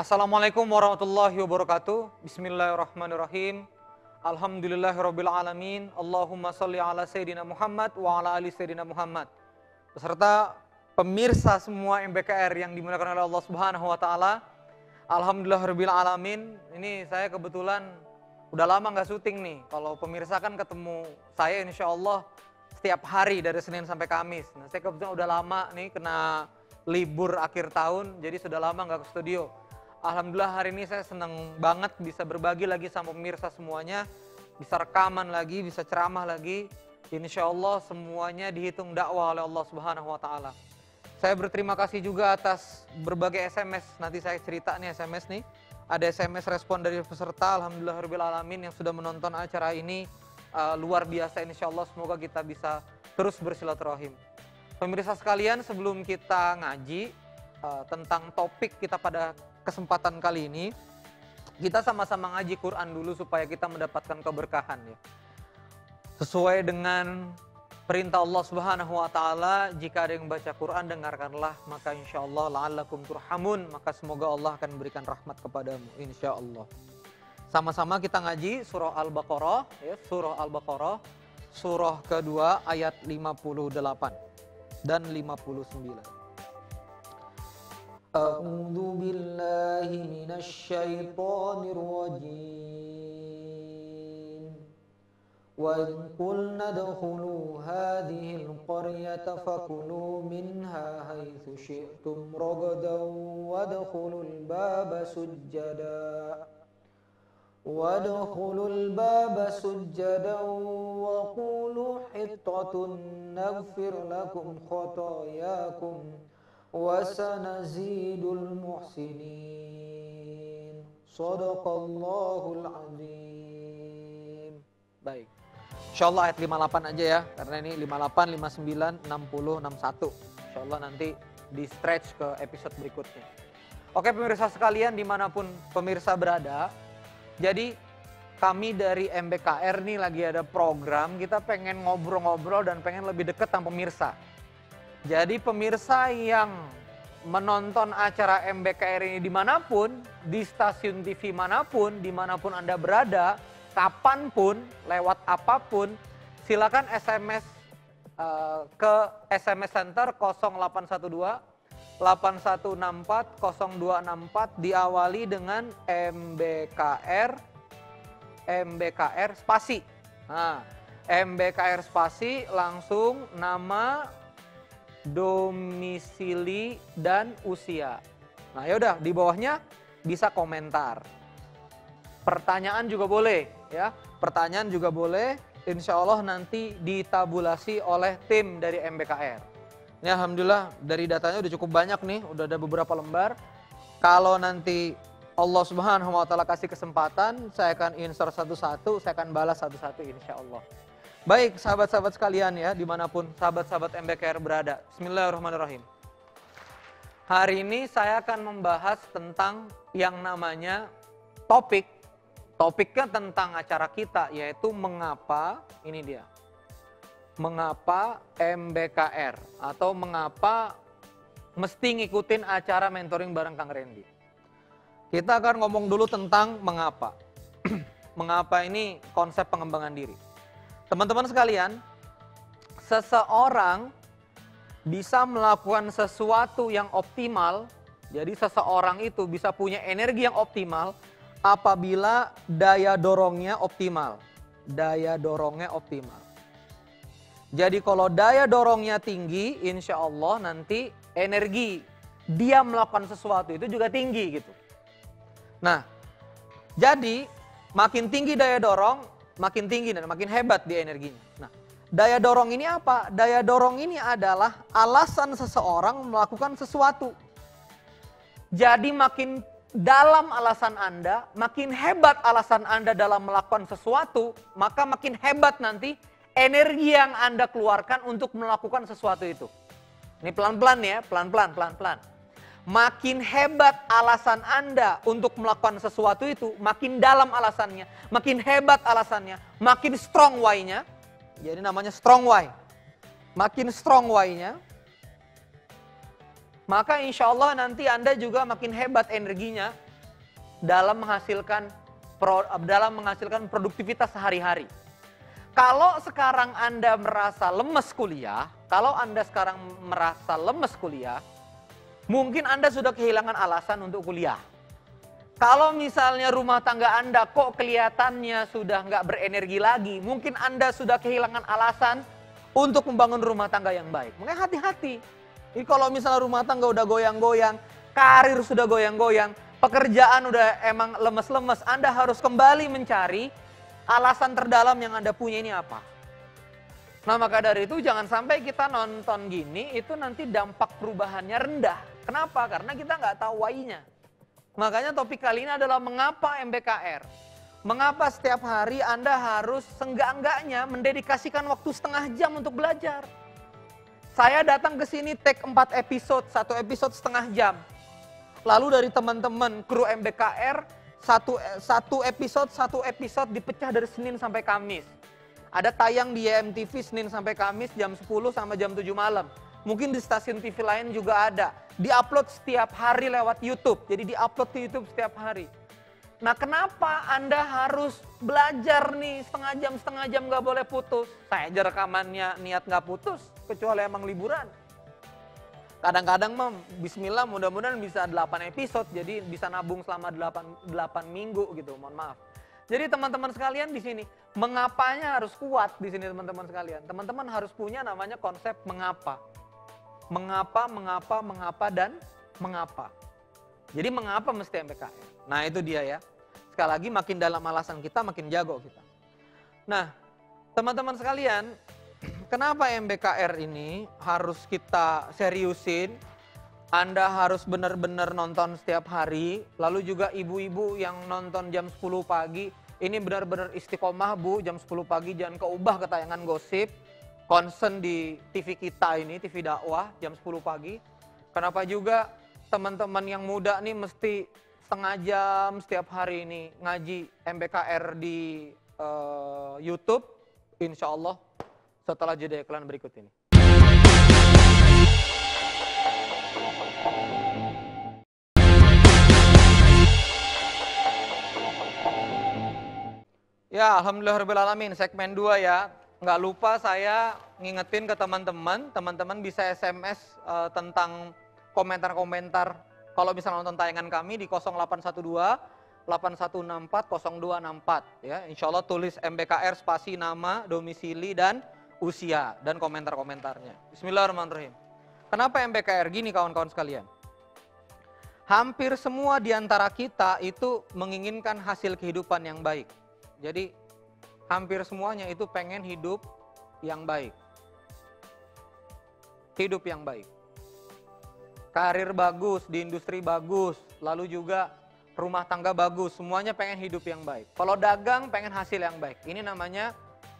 Assalamualaikum warahmatullahi wabarakatuh. Bismillahirrahmanirrahim. Alhamdulillahirabbil alamin. Allahumma shalli ala sayyidina Muhammad wa ala ali sayyidina Muhammad. Beserta pemirsa semua MBKR yang dimuliakan oleh Allah Subhanahu wa taala. Alhamdulillahirabbil alamin. Ini saya kebetulan udah lama nggak syuting nih. Kalau pemirsa kan ketemu saya insyaallah setiap hari dari Senin sampai Kamis. Nah, saya kebetulan udah lama nih kena libur akhir tahun, jadi sudah lama nggak ke studio. Alhamdulillah hari ini saya senang banget bisa berbagi lagi sama pemirsa semuanya, bisa rekaman lagi, bisa ceramah lagi. Insya Allah semuanya dihitung dakwah oleh Allah Subhanahu wa taala. Saya berterima kasih juga atas berbagai SMS, nanti saya cerita nih SMS nih. Ada SMS respon dari peserta, alhamdulillahirabbil alamin yang sudah menonton acara ini luar biasa, insya Allah semoga kita bisa terus bersilaturahim. Pemirsa sekalian, sebelum kita ngaji tentang topik kita pada kesempatan kali ini, kita sama-sama ngaji Quran dulu supaya kita mendapatkan keberkahan ya. Sesuai dengan perintah Allah Subhanahu wa taala, jika ada yang baca Quran dengarkanlah, maka insyaallah la'allakum turhamun, maka semoga Allah akan memberikan rahmat kepadamu insyaallah. Sama-sama kita ngaji surah Al-Baqarah ya, surah Al-Baqarah surah kedua ayat 58 dan 59. A'udzu billahi minasy syaithanir rajim. Wa in qulna adkhulu hadhihi al-qaryata fakulu minha haitsu syi'tum ragadan wadkhulul baba sujjada. وَادْخُلُوا الْبَابَ سُجَّدًا وَقُولُوا حِطَّةٌ نَغْفِرْ لَكُمْ خَطَايَاكُمْ وَسَنَزِيدُ الْمُحْسِنِينَ صَدَقَ اللَّهُ الْعَظِيمُ. Baik. Insyaallah ayat 58 aja ya, karena ini 58, 59, 60, 61. Insyaallah nanti di stretch ke episode berikutnya. Oke pemirsa sekalian dimanapun pemirsa berada, jadi kami dari MBKR nih lagi ada program, kita pengen ngobrol-ngobrol dan pengen lebih dekat sama pemirsa. Jadi pemirsa yang menonton acara MBKR ini dimanapun, di stasiun TV manapun, dimanapun Anda berada, kapanpun, lewat apapun, silakan SMS ke SMS Center 0812 8164 0264 diawali dengan MBKR spasi. Nah, MBKR spasi langsung nama, domisili dan usia. Nah, yaudah di bawahnya bisa komentar. Pertanyaan juga boleh ya. Pertanyaan juga boleh. Insya Allah nanti ditabulasi oleh tim dari MBKR. Ini alhamdulillah dari datanya udah cukup banyak nih, udah ada beberapa lembar. Kalau nanti Allah Subhanahu wa taala kasih kesempatan, saya akan insert satu-satu, saya akan balas satu-satu insya Allah. Baik sahabat-sahabat sekalian ya, dimanapun sahabat-sahabat MBKR berada. Bismillahirrahmanirrahim. Hari ini saya akan membahas tentang yang namanya topiknya tentang acara kita, yaitu mengapa, ini dia. Mengapa MBKR atau mengapa mesti ngikutin acara mentoring bareng Kang Randy. Kita akan ngomong dulu tentang mengapa. Mengapa ini konsep pengembangan diri. Teman-teman sekalian, seseorang bisa melakukan sesuatu yang optimal, jadi seseorang itu bisa punya energi yang optimal apabila daya dorongnya optimal. Daya dorongnya optimal. Jadi kalau daya dorongnya tinggi, insya Allah nanti energi dia melakukan sesuatu itu juga tinggi gitu. Nah, jadi makin tinggi daya dorong, makin tinggi dan makin hebat dia energinya. Nah, daya dorong ini apa? Daya dorong ini adalah alasan seseorang melakukan sesuatu. Jadi makin dalam alasan Anda, makin hebat alasan Anda dalam melakukan sesuatu, maka makin hebat nanti energi yang Anda keluarkan untuk melakukan sesuatu itu. Ini pelan-pelan ya, pelan-pelan. Makin hebat alasan Anda untuk melakukan sesuatu itu, makin dalam alasannya, makin hebat alasannya, makin strong why-nya. Jadi namanya strong why. Makin strong why-nya, maka insya Allah nanti Anda juga makin hebat energinya dalam menghasilkan produktivitas sehari-hari. Kalau sekarang Anda merasa lemes kuliah, mungkin Anda sudah kehilangan alasan untuk kuliah. Kalau misalnya rumah tangga Anda kok kelihatannya sudah nggak berenergi lagi, mungkin Anda sudah kehilangan alasan untuk membangun rumah tangga yang baik. Makanya hati-hati. Ini kalau misalnya rumah tangga udah goyang-goyang, karir sudah goyang-goyang, pekerjaan udah emang lemes-lemes, Anda harus kembali mencari alasan terdalam yang Anda punya ini apa. Nah maka dari itu jangan sampai kita nonton gini, itu nanti dampak perubahannya rendah. Kenapa? Karena kita nggak tahu why-nya. Makanya topik kali ini adalah mengapa MBKR. Mengapa setiap hari Anda harus seenggak-enggaknya mendedikasikan waktu setengah jam untuk belajar. Saya datang ke sini take 4 episode, 1 episode setengah jam. Lalu dari teman-teman kru MBKR, satu episode dipecah dari Senin sampai Kamis. Ada tayang di YMTV Senin sampai Kamis jam 10 sampai jam 7 malam. Mungkin di stasiun TV lain juga ada. Di-upload setiap hari lewat YouTube. Jadi di-upload di YouTube setiap hari. Nah kenapa Anda harus belajar nih setengah jam nggak boleh putus. Saya aja rekamannya niat nggak putus, kecuali emang liburan. Kadang-kadang bismillah mudah-mudahan bisa 8 episode, jadi bisa nabung selama 8 minggu gitu, mohon maaf. Jadi teman-teman sekalian di sini, mengapanya harus kuat di sini teman-teman sekalian. Teman-teman harus punya namanya konsep mengapa. Mengapa, dan mengapa. Jadi mengapa mesti MBKR? Nah itu dia ya. Sekali lagi makin dalam alasan kita, makin jago kita. Nah teman-teman sekalian, kenapa MBKR ini harus kita seriusin? Anda harus benar-benar nonton setiap hari. Lalu juga ibu-ibu yang nonton jam 10 pagi, ini benar-benar istiqomah Bu, jam 10 pagi jangan keubah ketayangan gosip. Concern di TV kita ini, TV dakwah jam 10 pagi. Kenapa juga teman-teman yang muda nih mesti setengah jam setiap hari ini ngaji MBKR di YouTube. Insya Allah setelah jeda iklan berikut ini. Ya, alhamdulillahirrahmanirrahim, segmen 2 ya. Nggak lupa saya ngingetin ke teman-teman bisa SMS tentang komentar-komentar kalau misalnya nonton tayangan kami di 0812 8164 0264 ya. Insya Allah tulis MBKR spasi nama, domisili dan usia dan komentar-komentarnya. Bismillahirrahmanirrahim. Kenapa MBKR gini kawan-kawan sekalian? Hampir semua di antara kita itu menginginkan hasil kehidupan yang baik. Jadi hampir semuanya itu pengen hidup yang baik. Hidup yang baik. Karir bagus, di industri bagus, lalu juga rumah tangga bagus, semuanya pengen hidup yang baik. Kalau dagang pengen hasil yang baik. Ini namanya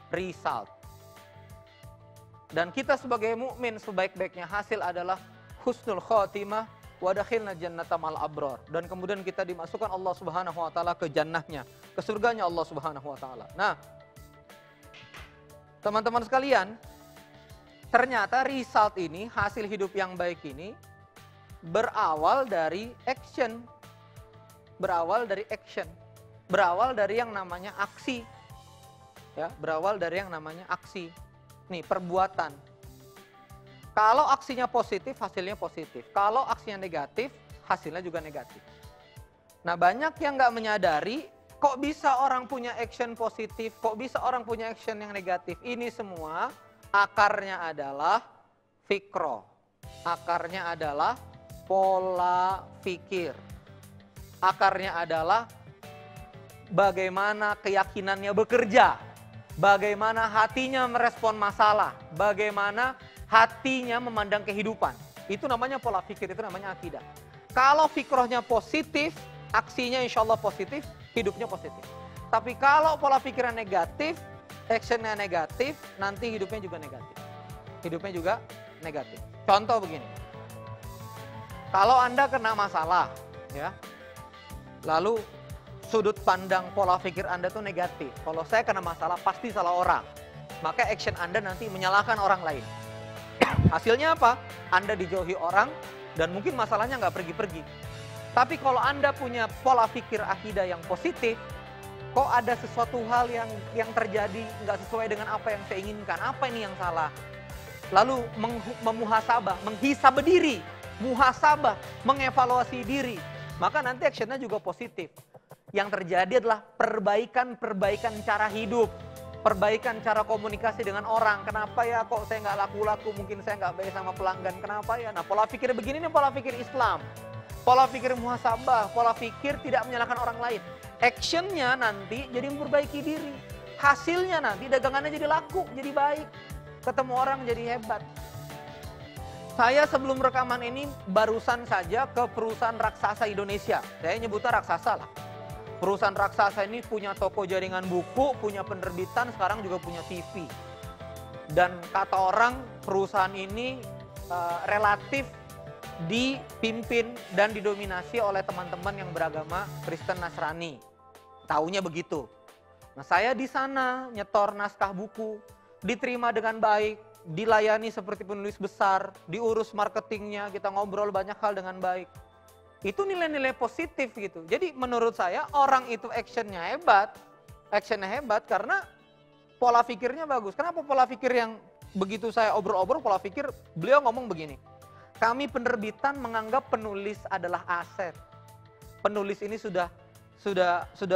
result. Dan kita sebagai mukmin sebaik-baiknya hasil adalah husnul khotimah wa dakhilna jannata mal abror, dan kemudian kita dimasukkan Allah Subhanahu wa taala ke jannahnya, ke surganya Allah Subhanahu wa taala. Nah, teman-teman sekalian, ternyata result ini, hasil hidup yang baik ini berawal dari action. Berawal dari action. Berawal dari yang namanya aksi. Ya, berawal dari yang namanya aksi. Nih, perbuatan. Kalau aksinya positif, hasilnya positif. Kalau aksinya negatif, hasilnya juga negatif. Nah, banyak yang nggak menyadari, kok bisa orang punya action positif, kok bisa orang punya action yang negatif. Ini semua akarnya adalah fikro. Akarnya adalah pola pikir. Akarnya adalah bagaimana keyakinannya bekerja. Bagaimana hatinya merespon masalah. Bagaimana hatinya memandang kehidupan. Itu namanya pola pikir, itu namanya akidah. Kalau fikrohnya positif, aksinya insya Allah positif, hidupnya positif. Tapi kalau pola pikirnya negatif, actionnya negatif, nanti hidupnya juga negatif. Hidupnya juga negatif. Contoh begini. Kalau Anda kena masalah, ya, lalu sudut pandang pola pikir Anda tuh negatif. Kalau saya kena masalah pasti salah orang. Maka action Anda nanti menyalahkan orang lain. Hasilnya apa? Anda dijauhi orang dan mungkin masalahnya nggak pergi-pergi. Tapi kalau Anda punya pola pikir akidah yang positif, kok ada sesuatu hal yang terjadi nggak sesuai dengan apa yang saya inginkan, apa ini yang salah? Lalu memuhasabah, menghisab diri, muhasabah, mengevaluasi diri, maka nanti actionnya juga positif. Yang terjadi adalah perbaikan cara hidup, perbaikan cara komunikasi dengan orang. Kenapa ya kok saya nggak laku-laku, mungkin saya nggak baik sama pelanggan, kenapa ya? Nah, pola pikir begini nih pola pikir Islam. Pola pikir muhasabah, pola pikir tidak menyalahkan orang lain. Actionnya nanti jadi memperbaiki diri. Hasilnya nanti dagangannya jadi laku, jadi baik. Ketemu orang jadi hebat. Saya sebelum rekaman ini barusan saja ke perusahaan raksasa Indonesia. Saya nyebutnya raksasa lah. Perusahaan raksasa ini punya toko jaringan buku, punya penerbitan, sekarang juga punya TV. Dan kata orang perusahaan ini relatif dipimpin dan didominasi oleh teman-teman yang beragama Kristen Nasrani. Taunya begitu. Nah, saya di sana nyetor naskah buku, diterima dengan baik, dilayani seperti penulis besar, diurus marketingnya, kita ngobrol banyak hal dengan baik. Itu nilai-nilai positif gitu. Jadi menurut saya orang itu actionnya hebat karena pola pikirnya bagus. Kenapa pola pikir yang begitu saya obrol-obrol pola pikir, beliau ngomong begini. Kami penerbitan menganggap penulis adalah aset. Penulis ini sudah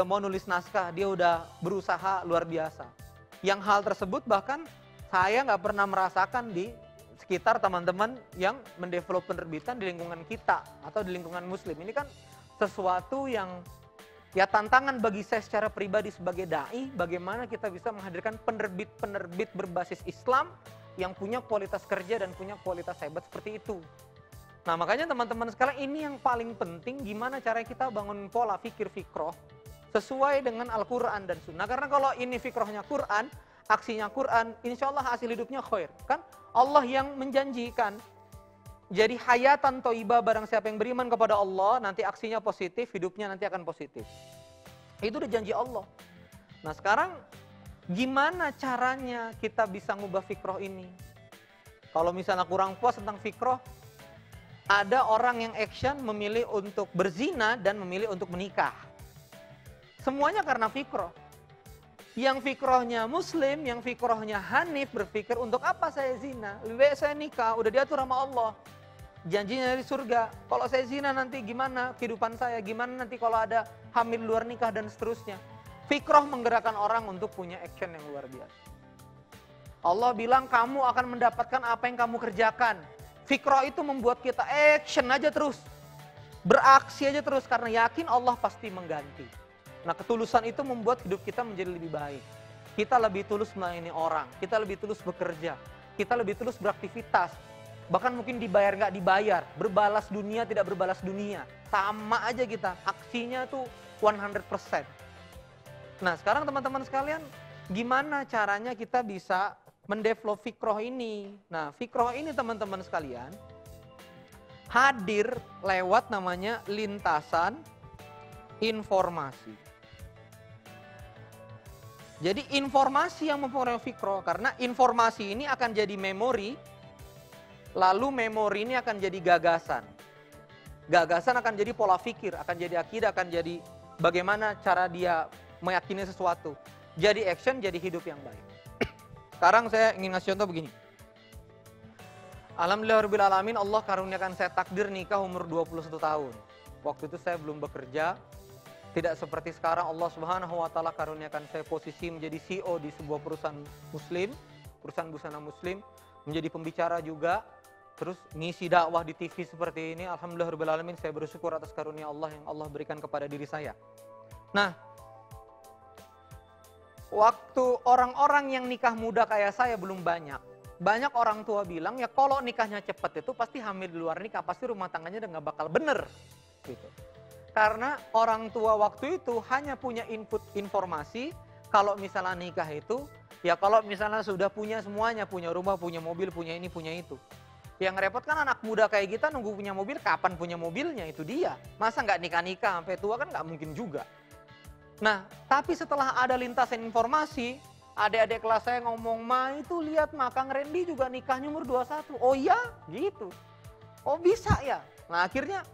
mau nulis naskah, dia udah berusaha luar biasa. Yang hal tersebut bahkan saya nggak pernah merasakan di sekitar teman-teman yang mendevelop penerbitan di lingkungan kita atau di lingkungan muslim. Ini kan sesuatu yang ya tantangan bagi saya secara pribadi sebagai dai, bagaimana kita bisa menghadirkan penerbit-penerbit berbasis Islam yang punya kualitas kerja dan punya kualitas hebat seperti itu. Nah, makanya teman-teman sekalian, ini yang paling penting, gimana caranya kita bangun pola fikir fikroh sesuai dengan Al-Quran dan Sunnah. Karena kalau ini fikrohnya Quran, aksinya Quran, insya Allah hasil hidupnya khair. Kan Allah yang menjanjikan. Jadi hayatan thayyibah, barang siapa yang beriman kepada Allah, nanti aksinya positif, hidupnya nanti akan positif. Itu udah janji Allah. Nah, sekarang gimana caranya kita bisa ngubah fikroh ini? Kalau misalnya kurang puas tentang fikroh, ada orang yang action memilih untuk berzina dan memilih untuk menikah. Semuanya karena fikroh. Yang fikrohnya muslim, yang fikrohnya hanif, berpikir untuk apa saya zina? Lebih baik saya nikah, udah diatur sama Allah. Janjinya dari surga. Kalau saya zina nanti gimana kehidupan saya? Gimana nanti kalau ada hamil luar nikah dan seterusnya? Fikroh menggerakkan orang untuk punya action yang luar biasa. Allah bilang kamu akan mendapatkan apa yang kamu kerjakan. Fikroh itu membuat kita action aja terus. Beraksi aja terus karena yakin Allah pasti mengganti. Nah, ketulusan itu membuat hidup kita menjadi lebih baik. Kita lebih tulus melayani orang, kita lebih tulus bekerja, kita lebih tulus beraktivitas. Bahkan mungkin dibayar nggak dibayar, berbalas dunia tidak berbalas dunia. Sama aja kita, aksinya tuh 100%. Nah, sekarang teman-teman sekalian, gimana caranya kita bisa mendevelop fikroh ini? Nah, fikroh ini teman-teman sekalian, hadir lewat namanya lintasan informasi. Jadi informasi yang mempengaruhi fikroh, karena informasi ini akan jadi memori, lalu memori ini akan jadi gagasan. Gagasan akan jadi pola fikir, akan jadi akidah, akan jadi bagaimana cara dia meyakini sesuatu. Jadi action, jadi hidup yang baik. Sekarang saya ingin ngasih contoh begini. Alhamdulillahirrahmanirrahim, Allah karuniakan saya takdir nikah umur 21 tahun. Waktu itu saya belum bekerja. Tidak seperti sekarang Allah Subhanahu wa taala karuniakan saya posisi menjadi CEO di sebuah perusahaan muslim, perusahaan busana muslim, menjadi pembicara juga, terus ngisi dakwah di TV seperti ini. Alhamdulillahirrahmanirrahim, saya bersyukur atas karunia Allah yang Allah berikan kepada diri saya. Nah, waktu orang-orang yang nikah muda kayak saya belum banyak. Banyak orang tua bilang ya kalau nikahnya cepat itu pasti hamil di luar nikah, pasti rumah tangganya udah gak bakal bener. Gitu. Karena orang tua waktu itu hanya punya input informasi, kalau misalnya nikah itu, ya kalau misalnya sudah punya semuanya, punya rumah, punya mobil, punya ini, punya itu. Yang repot kan anak muda kayak kita nunggu punya mobil, kapan punya mobilnya, itu dia. Masa nggak nikah-nikah sampai tua kan nggak mungkin juga. Nah, tapi setelah ada lintasan informasi, adik-adik kelas saya ngomong, Ma itu lihat Ma, Kang Randy juga nikahnya umur 21. Oh iya? Gitu. Oh bisa ya? Nah akhirnya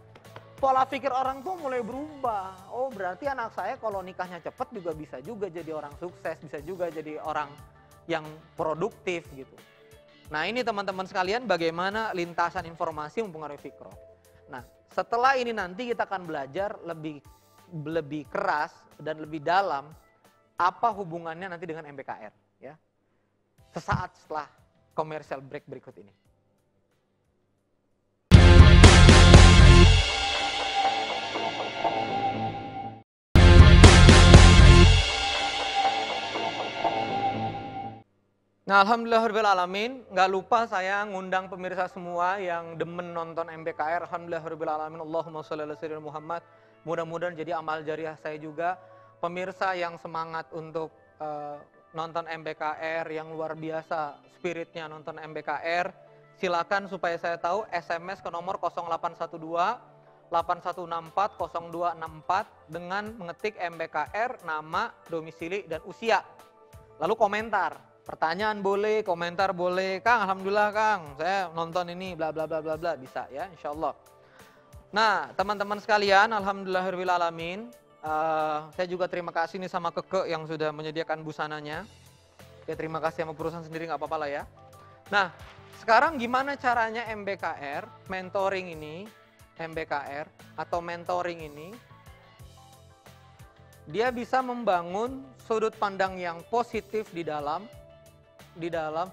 pola pikir orang tua mulai berubah. Oh berarti anak saya kalau nikahnya cepat juga bisa juga jadi orang sukses, bisa juga jadi orang yang produktif gitu. Nah ini teman-teman sekalian bagaimana lintasan informasi mempengaruhi fikroh. Nah setelah ini nanti kita akan belajar lebih keras dan lebih dalam apa hubungannya nanti dengan MBKR. Ya. Sesaat setelah commercial break berikut ini. Nah alhamdulillahirrahmanirrahim, nggak lupa saya ngundang pemirsa semua yang demen nonton MBKR. Alhamdulillahirrahmanirrahim, Allahumma sholli ala sayyidina Muhammad. Mudah-mudahan jadi amal jariah saya juga. Pemirsa yang semangat untuk nonton MBKR, yang luar biasa spiritnya nonton MBKR. Silakan supaya saya tahu SMS ke nomor 0812 8164 0264 dengan mengetik MBKR, nama, domisili, dan usia. Lalu komentar. Pertanyaan boleh, komentar boleh. Kang, alhamdulillah Kang, saya nonton ini bla bla bla bla bla, bisa ya insyaallah. Nah, teman-teman sekalian, alhamdulillahirrahmanirrahim. Saya juga terima kasih nih sama Keke yang sudah menyediakan busananya. Ya terima kasih sama perusahaan sendiri, nggak apa-apa lah ya. Nah, sekarang gimana caranya MBKR, mentoring ini, MBKR atau mentoring ini, dia bisa membangun sudut pandang yang positif di dalam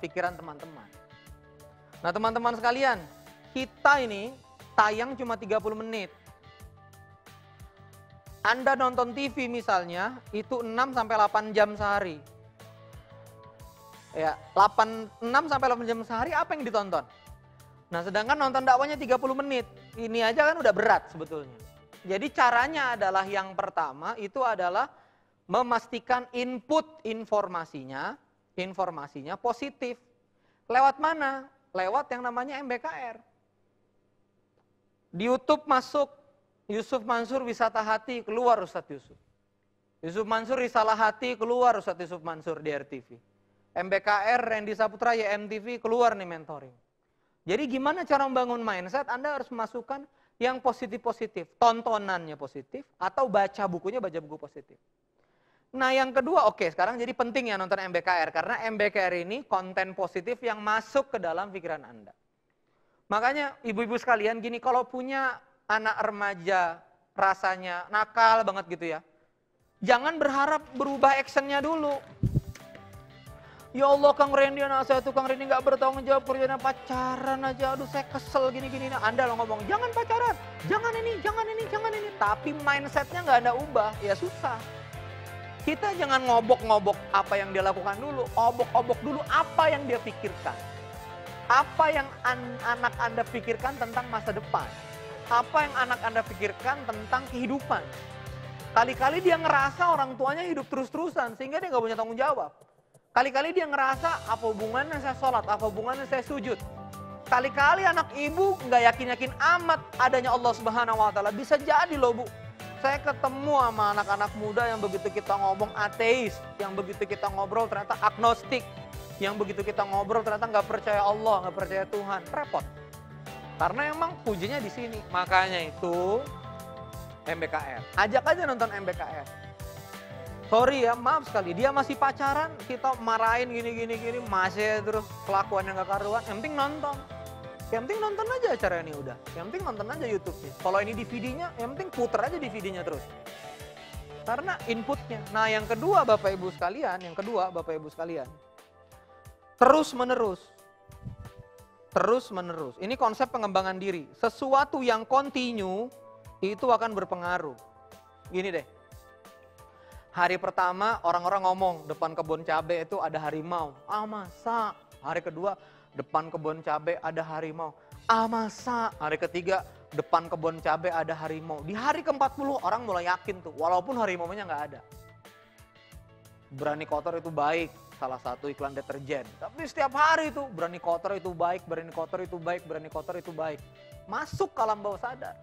pikiran teman-teman. Nah teman-teman sekalian, kita ini tayang cuma 30 menit. Anda nonton TV misalnya, itu 6-8 jam sehari. Ya, 6-8 jam sehari apa yang ditonton? Nah sedangkan nonton dakwahnya 30 menit. Ini aja kan udah berat sebetulnya. Jadi caranya adalah yang pertama itu adalah memastikan input informasinya positif. Lewat mana? Lewat yang namanya MBKR. Di YouTube masuk Yusuf Mansur Wisata Hati, keluar Ustadz Yusuf. Yusuf Mansur Risalah Hati, keluar Ustadz Yusuf Mansur di RTV. MBKR Randy Saputra YMTV, keluar nih mentoring. Jadi gimana cara membangun mindset? Anda harus memasukkan yang positif-positif. Tontonannya positif atau baca bukunya, baca buku positif. Nah yang kedua, oke sekarang jadi penting ya nonton MBKR. Karena MBKR ini konten positif yang masuk ke dalam pikiran Anda. Makanya ibu-ibu sekalian gini, kalau punya anak remaja rasanya nakal banget gitu ya. Jangan berharap berubah actionnya dulu. Ya Allah Kang Randy, anak saya tuh Kang Randy gak bertanggung jawab, kerjanya pacaran aja. Aduh saya kesel gini-gini. Anda lo ngomong, jangan pacaran, jangan ini. Tapi mindsetnya gak Anda ubah, ya susah. Kita jangan ngobok-ngobok apa yang dia lakukan dulu, obok-obok dulu apa yang dia pikirkan. Apa yang anak Anda pikirkan tentang masa depan. Apa yang anak Anda pikirkan tentang kehidupan. Kali-kali dia ngerasa orang tuanya hidup terus-terusan sehingga dia gak punya tanggung jawab. Kali-kali dia ngerasa apa hubungannya saya sholat, apa hubungannya saya sujud. Kali-kali anak ibu gak yakin-yakin amat adanya Allah Subhanahu Wa Taala. Bisa jadi loh Bu. Saya ketemu sama anak-anak muda yang begitu kita ngomong ateis, yang begitu kita ngobrol ternyata agnostik, yang begitu kita ngobrol ternyata nggak percaya Allah, nggak percaya Tuhan, repot. Karena emang pujinya di sini, makanya itu MBKR. Ajak aja nonton MBKR. Sorry ya, maaf sekali, dia masih pacaran, kita marahin gini, masih terus kelakuannya nggak karuan, yang penting nonton. Yang penting nonton aja acara ini udah. Yang penting nonton aja YouTube-nya. Kalau ini DVD-nya, yang penting puter aja DVD-nya terus. Karena inputnya. Nah yang kedua Bapak Ibu sekalian, terus menerus. Ini konsep pengembangan diri. Sesuatu yang kontinu itu akan berpengaruh. Gini deh. Hari pertama orang-orang ngomong depan kebun cabai itu ada harimau. Ah masa? Hari kedua depan kebun cabai ada harimau. Ah masa? Hari ketiga depan kebun cabai ada harimau. Di hari ke-40 orang mulai yakin tuh walaupun harimaunya nggak ada. Berani kotor itu baik, salah satu iklan deterjen. Tapi setiap hari itu berani kotor itu baik, berani kotor itu baik, berani kotor itu baik. Masuk ke alam bawah sadar.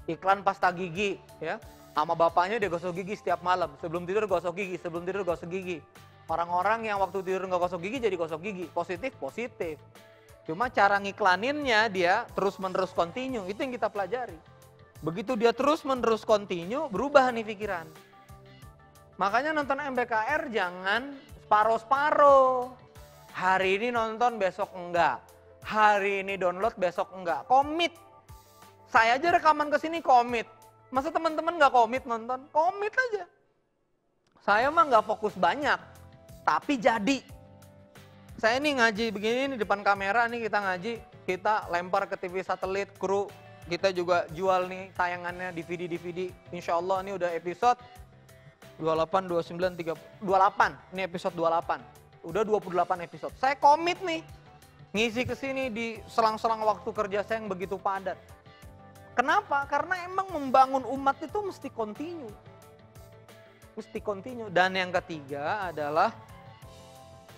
Iklan pasta gigi ya. Sama bapaknya dia gosok gigi setiap malam. Sebelum tidur gosok gigi, sebelum tidur gosok gigi. Orang-orang yang waktu tidur nggak gosok gigi jadi gosok gigi. Positif. Cuma cara ngiklaninnya dia terus-menerus continue. Itu yang kita pelajari. Begitu dia terus-menerus continue, berubah nih pikiran. Makanya nonton MBKR jangan separuh-separuh. Hari ini nonton, besok enggak. Hari ini download, besok enggak. Komit. Saya aja rekaman ke sini komit. Masa teman-teman nggak komit nonton? Komit aja. Saya mah nggak fokus banyak, tapi jadi. Saya nih ngaji begini nih depan kamera nih kita ngaji, kita lempar ke TV satelit, kru. Kita juga jual nih tayangannya DVD-DVD. Insya Allah ini udah episode 28, 29, 30, 28. Ini episode 28. Udah 28 episode. Saya komit nih. Ngisi ke sini di selang-selang waktu kerja saya yang begitu padat. Kenapa? Karena emang membangun umat itu mesti continue. Mesti continue. Dan yang ketiga adalah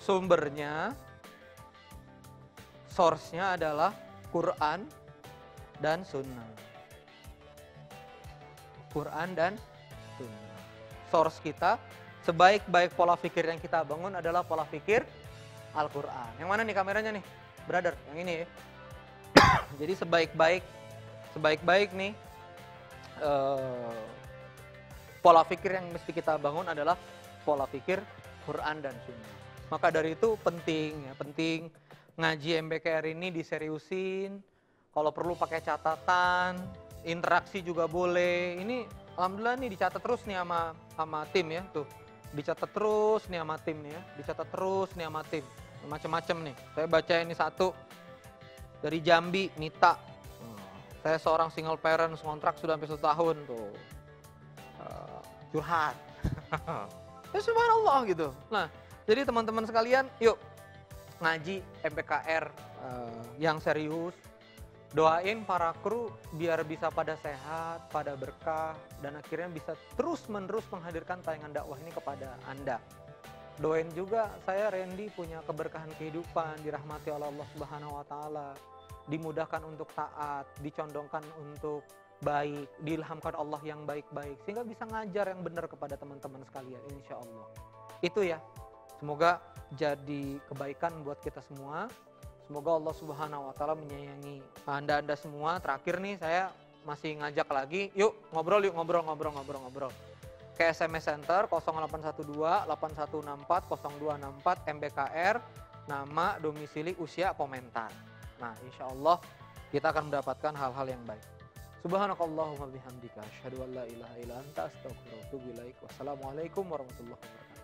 sumbernya, source-nya adalah Quran dan Sunnah. Quran dan Sunnah. Source kita, sebaik-baik pola pikir yang kita bangun adalah pola pikir Al-Quran. Yang mana nih kameranya nih? Brother, yang ini ya. Jadi sebaik-baik nih pola pikir yang mesti kita bangun adalah pola pikir Quran dan Sunnah. Maka dari itu penting ngaji MBKR ini diseriusin. Kalau perlu pakai catatan, interaksi juga boleh. Ini alhamdulillah nih dicatat terus nih sama tim ya tuh. Dicatat terus nih sama tim nih ya. Dicatat terus nih sama tim. Macam-macam nih. Saya baca ini satu dari Jambi, Mita. Saya seorang single parent, kontrak sudah sampai 1 tahun tuh. Curhat. Ya subhanallah gitu. Nah, jadi teman-teman sekalian, yuk ngaji MBKR yang serius. Doain para kru biar bisa pada sehat, pada berkah, dan akhirnya bisa terus-menerus menghadirkan tayangan dakwah ini kepada Anda. Doain juga saya Randy punya keberkahan kehidupan, dirahmati oleh Allah Subhanahu wa taala, dimudahkan untuk taat, dicondongkan untuk baik, diilhamkan Allah yang baik-baik sehingga bisa ngajar yang benar kepada teman-teman sekalian insya Allah. Itu ya. Semoga jadi kebaikan buat kita semua. Semoga Allah Subhanahu wa taala menyayangi Anda semua. Terakhir nih saya masih ngajak lagi, yuk ngobrol. Ke SMS Center 0812 8164 0264 MBKR, nama, domisili, usia, komentar. Nah, insya Allah kita akan mendapatkan hal-hal yang baik. Subhanakallahumma bihamdika asyhadu an la ilaha illa anta astaghfiruka wa atubu ilaik. Wassalamualaikum warahmatullahi wabarakatuh.